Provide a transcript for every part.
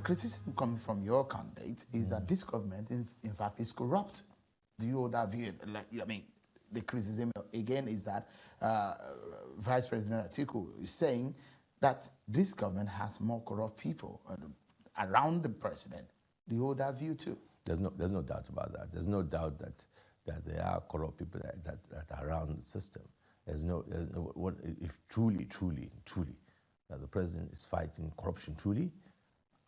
criticism coming from your candidate is that this government, in fact, is corrupt. Do you hold that view? Like, I mean, the criticism again is that Vice President Atiku is saying that this government has more corrupt people around the president. Do you hold that view too? There's no doubt about that. There's no doubt that there are corrupt people that are around the system. There's no if truly that the president is fighting corruption truly,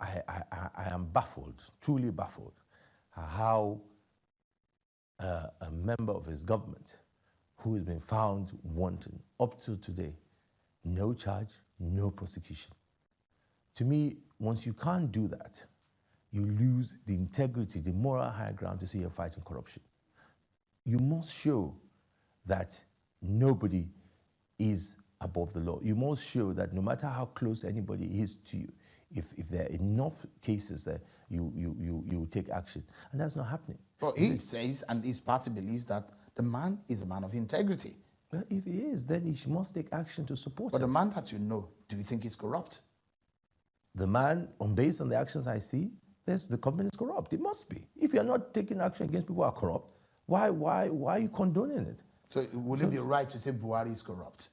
I am baffled, truly baffled, how a member of his government who has been found wanting up to today, no charge, no prosecution. To me, once you can't do that, you lose the integrity, the moral high ground to say you're fighting corruption. You must show that nobody is above the law. You must show that no matter how close anybody is to you, if there are enough cases that you take action, and that's not happening. Well, he says, and his party believes, that the man is a man of integrity. Well, if he is, then he must take action to support But him. the man that you know, do you think is corrupt? The man, based on the actions I see, the government is corrupt. It must be. If you're not taking action against people who are corrupt, why are you condoning it? So would it be right to say Buhari is corrupt?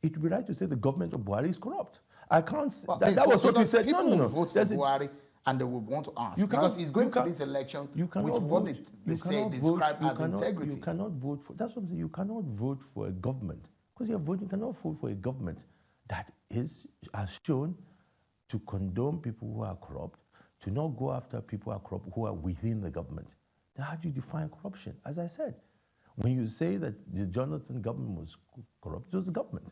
It would be right to say the government of Buhari is corrupt. I can't. Well, that was what we said. People No. will vote for Buhari, and they will want to ask because he's going to this election with what they say describe as integrity. You cannot vote for. That's what I'm saying. You cannot vote for a government because you're voting. You cannot vote for a government that has shown to condone people who are corrupt, to not go after people who are corrupt who are within the government. Now, how do you define corruption? As I said, when you say that the Jonathan government was corrupt, it was the government,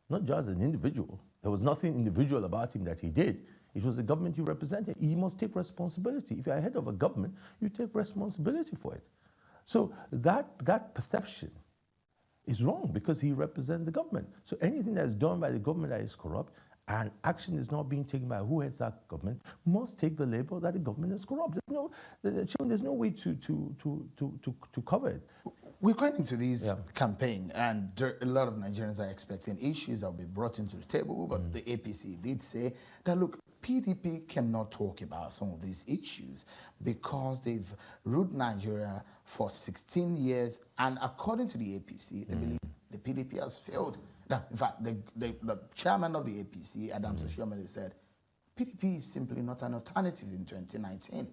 not just an individual. There was nothing individual about him that he did. It was the government he represented. He must take responsibility. If you're head of a government, you take responsibility for it. So that perception is wrong because he represents the government. So anything that's done by the government that is corrupt and action is not being taken by who heads that government must take the label that the government is corrupt. There's no way to cover it. We're going into this campaign, and a lot of Nigerians are expecting issues that will be brought into the table, but the APC did say that, look, PDP cannot talk about some of these issues because they've ruled Nigeria for 16 years, and according to the APC, they believe the PDP has failed. Now, in fact, the chairman of the APC, Adams Oshiomhole, said PDP is simply not an alternative in 2019.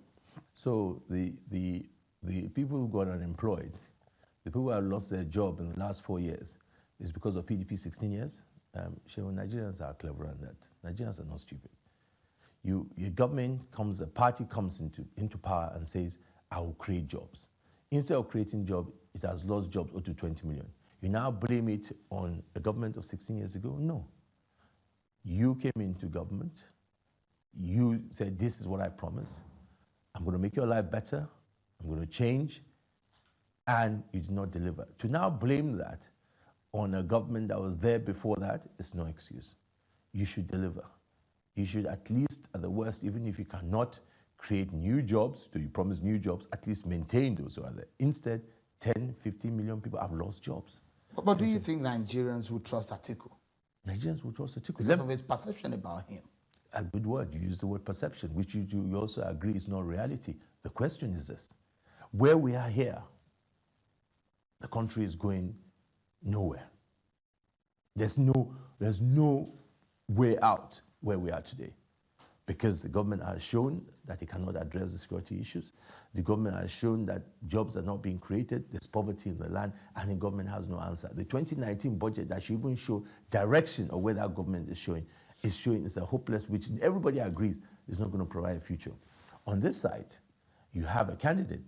So the people who got unemployed, the people who have lost their job in the last 4 years, is because of PDP 16 years. Nigerians are clever on that. Nigerians are not stupid. Your government a party comes into power and says, I will create jobs. Instead of creating jobs, it has lost jobs up to 20 million. You now blame it on a government of 16 years ago? No. You came into government. You said, this is what I promised. I'm going to make your life better. I'm going to change. And you did not deliver. To now blame that on a government that was there before that is no excuse. You should deliver. You should at least, at the worst, even if you cannot create new jobs, so you promise new jobs, at least maintain those who are there. Instead, 10, 15 million people have lost jobs. But do you think Nigerians would trust Atiku? Nigerians would trust Atiku. Because of his perception about him. A good word. You use the word perception, which you also agree is not reality. The question is this. Where we are here, the country is going nowhere. There's no way out where we are today because the government has shown that it cannot address the security issues. The government has shown that jobs are not being created, there's poverty in the land, and the government has no answer. The 2019 budget that should even show direction of where that government is showing it's a hopeless, which everybody agrees is not going to provide a future. On this side, you have a candidate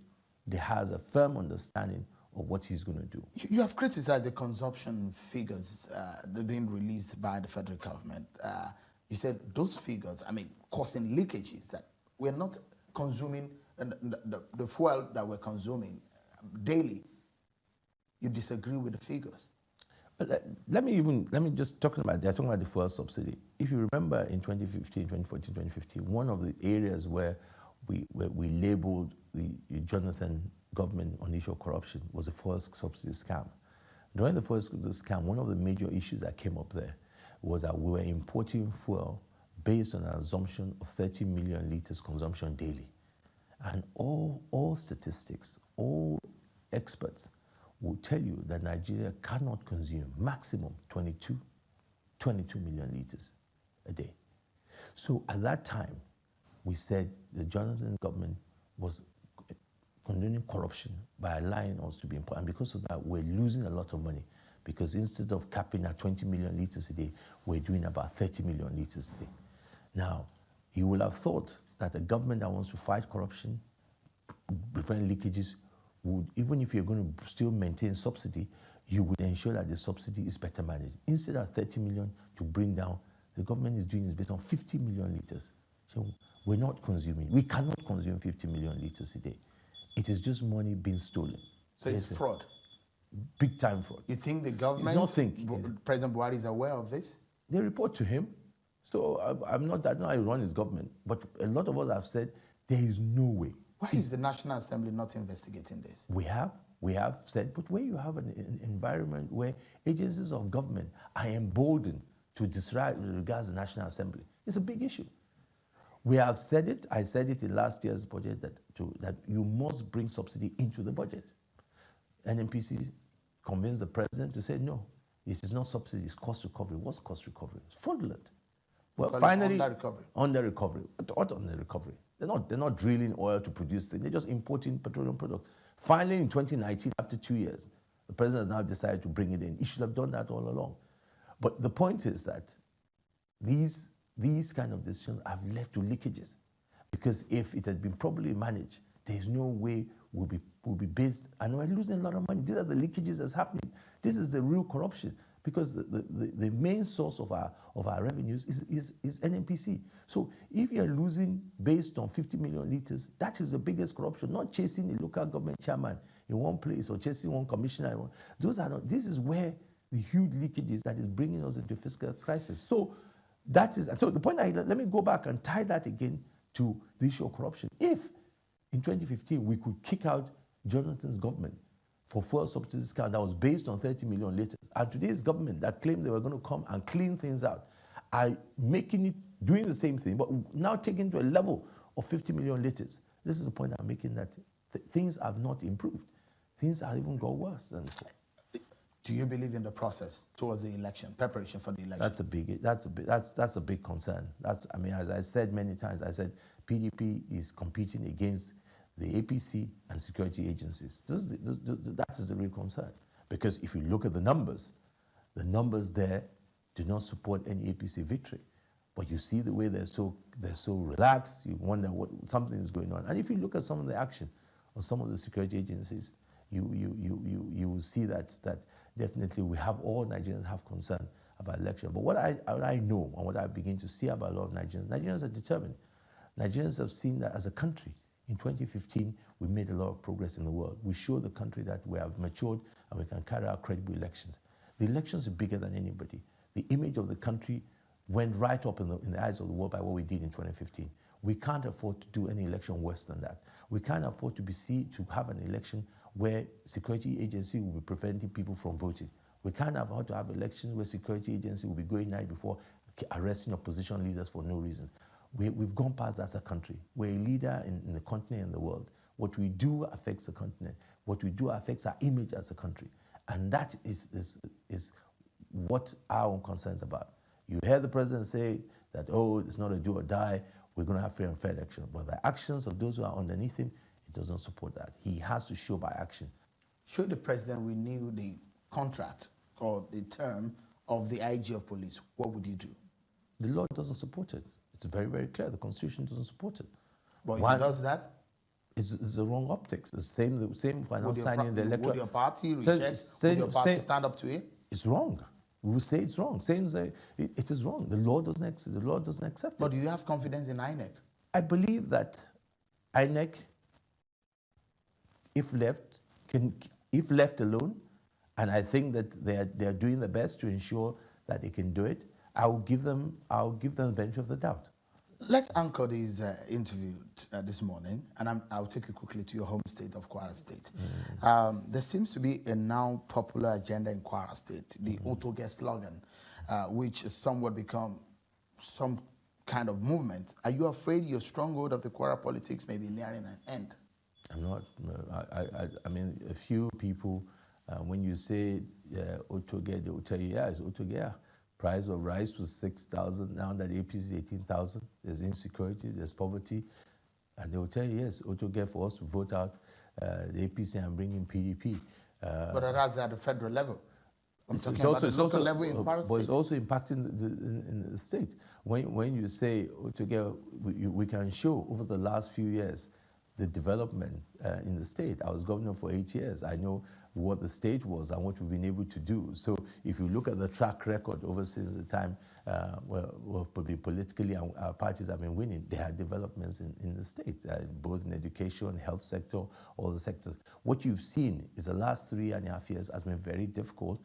that has a firm understanding of what he's going to do. You have criticized the consumption figures that are being released by the federal government. You said those figures, causing leakages, that we're not consuming the fuel that we're consuming daily. You disagree with the figures? But let me just they're talking about the fuel subsidy. If you remember in 2015, 2014, 2015, one of the areas where we labeled the Jonathan government on the issue of corruption was the fuel subsidy scam. During the fuel subsidy scam, one of the major issues that came up there was that we were importing fuel based on an assumption of 30 million liters consumption daily. And all statistics, all experts will tell you that Nigeria cannot consume maximum 22 million liters a day. So at that time, we said the Jonathan government was condoning corruption by allowing us to be important. And because of that, we're losing a lot of money, because instead of capping at 20 million liters a day, we're doing about 30 million liters a day. Now, you will have thought that a government that wants to fight corruption, prevent leakages, would, even if you're going to still maintain subsidy, you would ensure that the subsidy is better managed. Instead of 30 million to bring down, the government is doing this based on 50 million liters. So we're not consuming. We cannot consume 50 million liters a day. It is just money being stolen. So it's fraud. Big time fraud. You think the government, President Buhari, is aware of this? They report to him. So I'm not that I run his government, but a lot of us have said there is no way. Why is the National Assembly not investigating this? We have said, but where you have an environment where agencies of government are emboldened to disregard the National Assembly, it's a big issue. We have said it. I said it in last year's budget that you must bring subsidy into the budget. NNPC convinced the president to say, no, it is not subsidy, it's cost recovery. What's cost recovery? It's fraudulent. Well, finally, under recovery. What under recovery? They're not drilling oil to produce things. They're just importing petroleum products. Finally, in 2019, after 2 years, the president has now decided to bring it in. He should have done that all along. But the point is that these kind of decisions have led to leakages. Because if it had been properly managed, there is no way we'll be based, and we're losing a lot of money. These are the leakages that's happening. This is the real corruption, because the main source of our revenues is NNPC. So if you're losing based on 50 million liters, that is the biggest corruption, not chasing a local government chairman in one place or chasing one commissioner. This is where the huge leakages that is bringing us into fiscal crisis. So the point let me go back and tie that again to the issue of corruption. If in 2015 we could kick out Jonathan's government for fuel subsidy discount that was based on 30 million liters, and today's government that claimed they were going to come and clean things out are doing the same thing, but now taking to a level of 50 million liters. This is the point I'm making, that things have not improved. Things have even got worse than before. Do you believe in the process towards the election, preparation for the election? That's a big concern. As I said many times, I said PDP is competing against the APC and security agencies. That is the real concern. Because if you look at the numbers there do not support any APC victory. But you see the way they're so relaxed, you wonder what something is going on. And if you look at some of the action of some of the security agencies, you will see that definitely all Nigerians have concern about election. But what I know and what I begin to see about a lot of Nigerians are determined. Nigerians have seen that as a country. In 2015, we made a lot of progress in the world. We showed the country that we have matured and we can carry out credible elections. The elections are bigger than anybody. The image of the country went right up in the eyes of the world by what we did in 2015. We can't afford to do any election worse than that. We can't afford to have an election where security agency will be preventing people from voting. We can't afford to have elections where security agency will be going night before arresting opposition leaders for no reason. We've gone past that as a country. We're a leader in the continent and the world. What we do affects the continent. What we do affects our image as a country. And that is what our own concern is about. You hear the president say that, it's not a do or die, we're going to have fair and fair election. But the actions of those who are underneath him, it does not support that. He has to show by action. Should the president renew the contract or the term of the IG of police, what would you do? The law doesn't support it. It's very, very clear. The Constitution doesn't support it. But if he does that? It's the wrong optics. The same if I'm not signing the electoral. Would your party reject? Would your party stand up to it? It's wrong. We will say it's wrong. Saying that it is wrong. The law doesn't accept it. But do you have confidence in INEC? I believe that INEC, if left alone, and I think that they are doing their best to ensure that they can do it, I'll give them the benefit of the doubt. Let's anchor this interview this morning, and I'll take you quickly to your home state of Kwara State. There seems to be a now popular agenda in Kwara State, the Auto Get slogan, which has somewhat become kind of movement. Are you afraid your stronghold of the Kwara politics may be nearing an end? I'm not. I mean, a few people, when you say Otoge, they will tell you, yeah, it's Otoge. Yeah. Price of rice was 6,000. Now that APC is 18,000. There's insecurity, there's poverty. And they will tell you, yes, Otoge for us to vote out the APC and bring in PDP. But that's at the federal level. I'm talking about the local level in Kwara State. But it's also impacting in the state. When you say Otoge, we can show over the last few years the development in the state. I was governor for 8 years. I know what the state was and what we've been able to do. So if you look at the track record over since the time we've been politically and our parties have been winning, there are developments in the state, both in education, health sector, all the sectors. What you've seen is the last 3.5 years has been very difficult.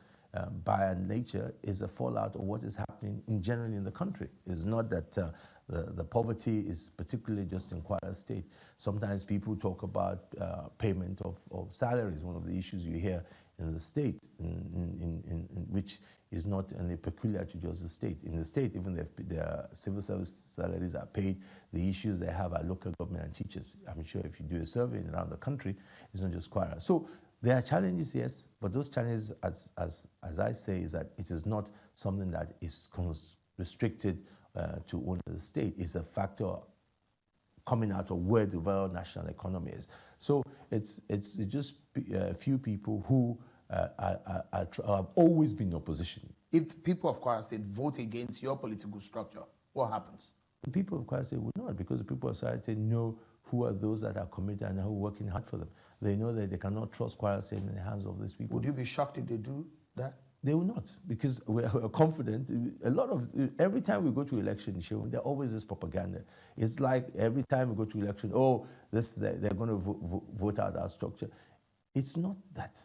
By nature is a fallout of what is happening in general in the country. It's not that the poverty is particularly just in Kwara State. Sometimes people talk about payment of salaries, one of the issues you hear in the state, in which is not only peculiar to just the state. In the state, even their civil service salaries are paid. The issues they have are local government and teachers. I'm sure if you do a survey around the country, it's not just Kwara. So there are challenges, yes, but those challenges, as I say, is that it is not something that is restricted to only the state. It's a factor coming out of where the overall national economy is. So it's just a few people who have always been in opposition. If the people of Kwara State vote against your political structure, what happens? The people of Kwara State would not, because the people of Kwara State know who are those that are committed and who are working hard for them. They know that they cannot trust Kwara State in the hands of these people. Would you be shocked if they do that? They will not, because we're confident. Every time we go to election, there always is propaganda. It's like every time we go to election, they're going to vote out our structure. It's not that.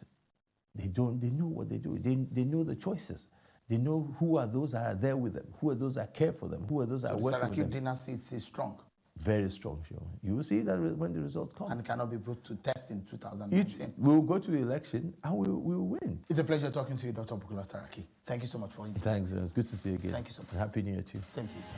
They know what they do. They know the choices. They know who are those that are there with them, who are those that care for them, who are those that work with them. Saraki dynasty is strong. Very strong, Sean. You will see that when the result comes. And cannot be put to test in 2019. We'll go to the election and we will win. It's a pleasure talking to you, Dr. Bukola Saraki. Thank you so much for it. Thanks. It's good to see you again. Thank you so much. And Happy New Year to you. Same to you, sir.